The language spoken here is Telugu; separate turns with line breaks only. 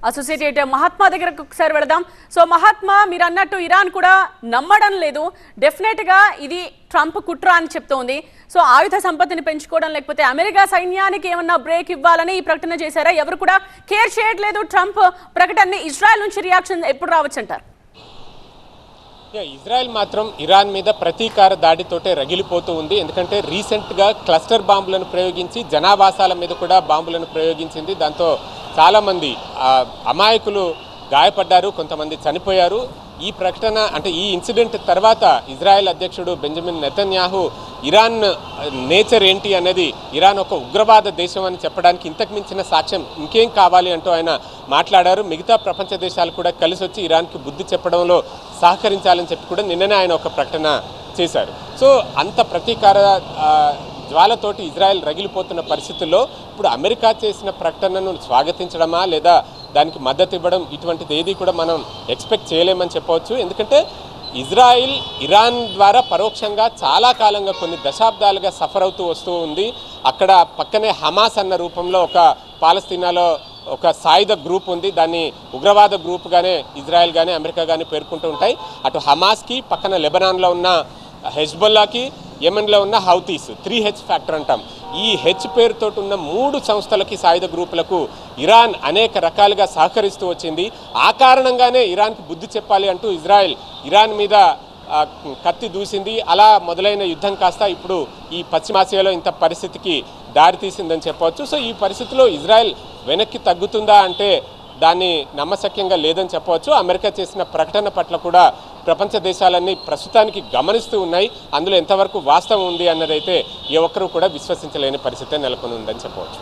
అసోసియేటెడ్ మహాత్మా దగ్గరకు ఒకసారి వెళదాం. సో మహాత్మా, మీరు అన్నట్టు ఇరాన్ కూడా నమ్మడం లేదు, డెఫినెట్ గా ఇది ట్రంప్ కుట్ర అని చెప్తోంది. సో ఆయుధ సంపత్తిని పెంచుకోవడం లేకపోతే అమెరికా సైన్యానికి ఏమన్నా బ్రేక్ ఇవ్వాలని ఈ ప్రకటన చేశారా? ఎవరు కూడా కేర్ చేయట్లేదు ట్రంప్ ప్రకటనని. ఇజ్రాయెల్ నుంచి రియాక్షన్ ఎప్పుడు రావచ్చు అంటారు?
ఇజ్రాయెల్ మాత్రం ఇరాన్ మీద ప్రతీకార దాడితోటే రగిలిపోతూ ఉంది. ఎందుకంటే రీసెంట్గా క్లస్టర్ బాంబులను ప్రయోగించి జనావాసాల మీద కూడా బాంబులను ప్రయోగించింది. దాంతో చాలామంది అమాయకులు గాయపడ్డారు, కొంతమంది చనిపోయారు. ఈ ప్రకటన అంటే ఈ ఇన్సిడెంట్ తర్వాత ఇజ్రాయెల్ అధ్యక్షుడు బెంజమిన్ నెతన్యాహు ఇరాన్ నేచర్ ఏంటి అనేది, ఇరాన్ ఒక ఉగ్రవాద దేశం అని చెప్పడానికి ఇంతకు మించిన సాక్ష్యం ఇంకేం కావాలి అంటూ ఆయన మాట్లాడారు. మిగతా ప్రపంచ దేశాలు కూడా కలిసి వచ్చి ఇరాన్కి బుద్ధి చెప్పడంలో సహకరించాలని చెప్పి కూడా నిన్ననే ఆయన ఒక ప్రకటన చేశారు. సో అంత ప్రతీకార జ్వాలతోటి ఇజ్రాయెల్ రగిలిపోతున్న పరిస్థితుల్లో ఇప్పుడు అమెరికా చేసిన ప్రకటనను స్వాగతించడమా లేదా దానికి మద్దతు ఇవ్వడం, ఇటువంటిది ఏది కూడా మనం ఎక్స్పెక్ట్ చేయలేమని చెప్పవచ్చు. ఎందుకంటే ఇజ్రాయిల్ ఇరాన్ ద్వారా పరోక్షంగా చాలా కాలంగా కొన్ని దశాబ్దాలుగా సఫర్ అవుతూ వస్తూ ఉంది. అక్కడ పక్కనే హమాస్ అన్న రూపంలో ఒక పాలస్తీనాలో ఒక సాయుధ గ్రూప్ ఉంది. దాన్ని ఉగ్రవాద గ్రూప్గానే ఇజ్రాయెల్ కానీ అమెరికా కానీ పేర్కొంటూ ఉంటాయి. అటు హమాస్కి పక్కన లెబనాన్లో ఉన్న హెజ్బొల్లాకి, యెమెన్లో ఉన్న హౌతీస్, 3H ఫ్యాక్టర్ అంటాం. ఈ హెచ్ పేరుతో ఉన్న 3 సంస్థలకి, సాయుధ గ్రూపులకు ఇరాన్ అనేక రకాలుగా సహకరిస్తూ వచ్చింది. ఆ కారణంగానే ఇరాన్కి బుద్ధి చెప్పాలి అంటూ ఇరాన్ మీద కత్తి దూసింది. అలా మొదలైన యుద్ధం కాస్త ఇప్పుడు ఈ పశ్చిమాసియాలో ఇంత పరిస్థితికి దారితీసిందని చెప్పవచ్చు. సో ఈ పరిస్థితిలో ఇజ్రాయెల్ వెనక్కి తగ్గుతుందా అంటే దాన్ని నమ్మశక్యంగా లేదని చెప్పవచ్చు. అమెరికా చేసిన ప్రకటన పట్ల కూడా ప్రపంచ దేశాలన్నీ ప్రస్తుతానికి గమనిస్తూ ఉన్నాయి. అందులో ఎంతవరకు వాస్తవం ఉంది అన్నదైతే ఏ ఒక్కరూ కూడా విశ్వసించలేని పరిస్థితి నెలకొని ఉందని చెప్పవచ్చు.